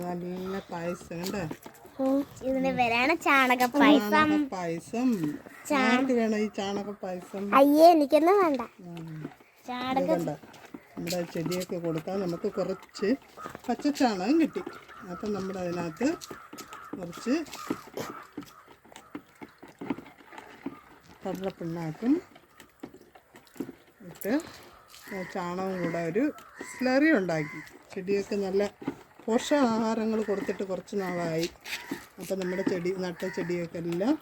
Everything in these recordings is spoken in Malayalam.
നല്ല പായസം ഉണ്ട്. ഇതിന് പേരാണ് ചാണക പായസം. ആർക്ക് വേണം ഈ ചാണക പായസം? അയ്യേ, എനിക്കൊന്നും വേണ്ട. നമ്മുടെ ചെടിയൊക്കെ കൊടുക്കാൻ നമുക്ക് കുറച്ച് പച്ചച്ചാണകം കിട്ടി. അപ്പം നമ്മുടെ അതിനകത്ത് കുറച്ച് കടലപ്പിണ്ണാക്കും ഇട്ട് ചാണകം കൂടെ ഒരു സ്ലറി ഉണ്ടാക്കി. ചെടിയൊക്കെ നല്ല പോഷകാഹാരങ്ങൾ കൊടുത്തിട്ട് കുറച്ച് നാളായി. അപ്പം നമ്മുടെ നട്ട ചെടിയൊക്കെ എല്ലാം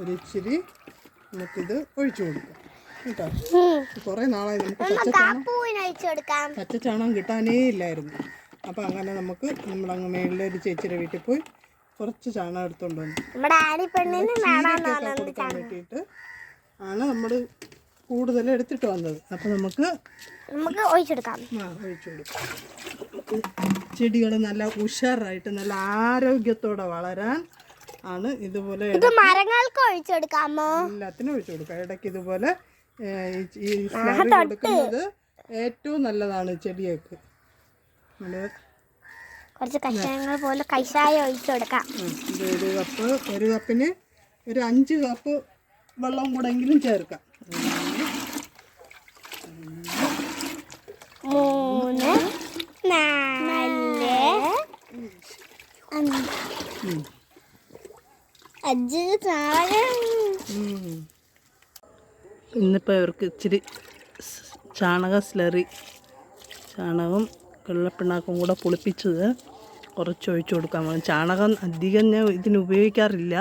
ഒരിച്ചിരി നമുക്കിത് ഒഴിച്ചു കൊടുക്കാം കേട്ടോ. കുറേ നാളായി നമുക്ക് പച്ചച്ചാണകം കിട്ടാനേ ഇല്ലായിരുന്നു. അപ്പം അങ്ങനെ നമുക്ക് നമ്മളങ്ങ് മേളിലെ ഒരു ചേച്ചിയുടെ വീട്ടിൽ പോയി കുറച്ച് ചാണകം എടുത്തുകൊണ്ട് വന്നു. കൊടുക്കാൻ വേണ്ടിയിട്ട് ആണ് നമ്മൾ കൂടുതൽ എടുത്തിട്ട് വന്നത്. അപ്പം നമുക്ക് ഒഴിച്ചു കൊടുക്കാം. ചെടികൾ നല്ല ഉഷാറായിട്ട് നല്ല ആരോഗ്യത്തോടെ വളരാൻ ആണ് ഇതുപോലെ മരങ്ങൾക്ക് ഒഴിച്ചു കൊടുക്കാമോ? എല്ലാത്തിനും ഒഴിച്ചു കൊടുക്കാം. ഇടയ്ക്ക് ഇതുപോലെ ഈ സ്ലറി കൊടുക്കുന്നത് ഏറ്റവും നല്ലതാണ് ചെടിയൊക്കെ. കുറച്ച് കഷായങ്ങൾ പോലെ കഷായം ഒഴിച്ചു കൊടുക്കാം. ഒരു കപ്പിന് ഒരു 5 കപ്പ് വെള്ളം കൂടെങ്കിലും ചേർക്കാം. 3 4 5 ഇന്നിപ്പോൾ ഇവർക്ക് ഇച്ചിരി ചാണക സ്ലറി, ചാണകവും വെള്ളപ്പിണ്ണാക്കും കൂടെ പുളിപ്പിച്ചത് കുറച്ച് ഒഴിച്ചു കൊടുക്കാൻ. ചാണകം അധികം ഞാൻ ഇതിന് ഉപയോഗിക്കാറില്ല.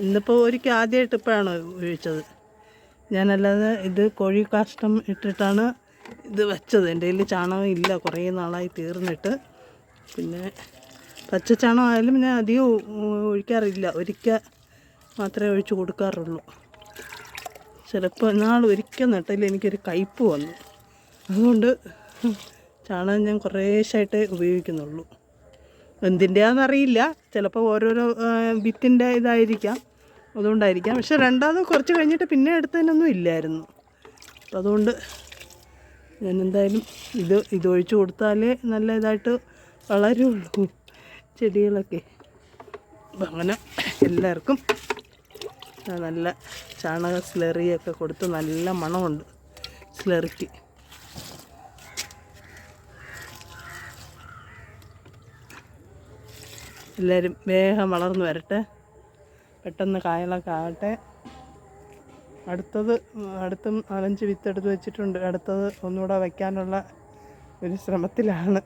ഇന്നിപ്പോൾ ഒരിക്കൽ ആദ്യമായിട്ട് ഇപ്പോഴാണ് ഉപയോഗിച്ചത്. ഞാനല്ലാതെ ഇത് കോഴി കാഷ്ടം ഇട്ടിട്ടാണ് ഇത് വെച്ചത്. എൻ്റെ കയ്യിൽ ചാണകം ഇല്ല, കുറേ നാളായി തീർന്നിട്ട്. പിന്നെ പച്ചച്ചാണകം ആയാലും ഞാൻ അധികം ഒഴിക്കാറില്ല, ഒരിക്കൽ മാത്രമേ ഒഴിച്ചു കൊടുക്കാറുള്ളൂ. ചിലപ്പോൾ ഒരിക്കൽ നട്ടതിൽ എനിക്കൊരു കയ്പ്പ് വന്നു. അതുകൊണ്ട് ചാണകം ഞാൻ കുറേശ്ശായിട്ടേ ഉപയോഗിക്കുന്നുള്ളൂ. എന്തിൻ്റെയാണെന്നറിയില്ല, ചിലപ്പോൾ ഓരോരോ വിത്തിൻ്റെ ഇതായിരിക്കാം, അതുകൊണ്ടായിരിക്കാം. പക്ഷെ രണ്ടാമത് കുറച്ച് കഴിഞ്ഞിട്ട് പിന്നെ എടുത്തതിനൊന്നും ഇല്ലായിരുന്നു. അപ്പം അതുകൊണ്ട് ഞാൻ എന്തായാലും ഇത് ഒഴിച്ചു കൊടുത്താലേ നല്ല ഇതായിട്ട് വളരുള്ളൂ ചെടികളൊക്കെ. അപ്പം അങ്ങനെ എല്ലാവർക്കും നല്ല ചാണക സ്ലറിയൊക്കെ കൊടുത്ത് നല്ല മണമുണ്ട് സ്ലറിക്ക്. എല്ലാവരും വേഗം വളർന്നു വരട്ടെ, പെട്ടെന്ന് കായകളൊക്കെ ആകട്ടെ. അടുത്തും 4-5 വിത്തെടുത്ത് വെച്ചിട്ടുണ്ട്. അടുത്തത് ഒന്നുകൂടെ വയ്ക്കാനുള്ള ഒരു ശ്രമത്തിലാണ്.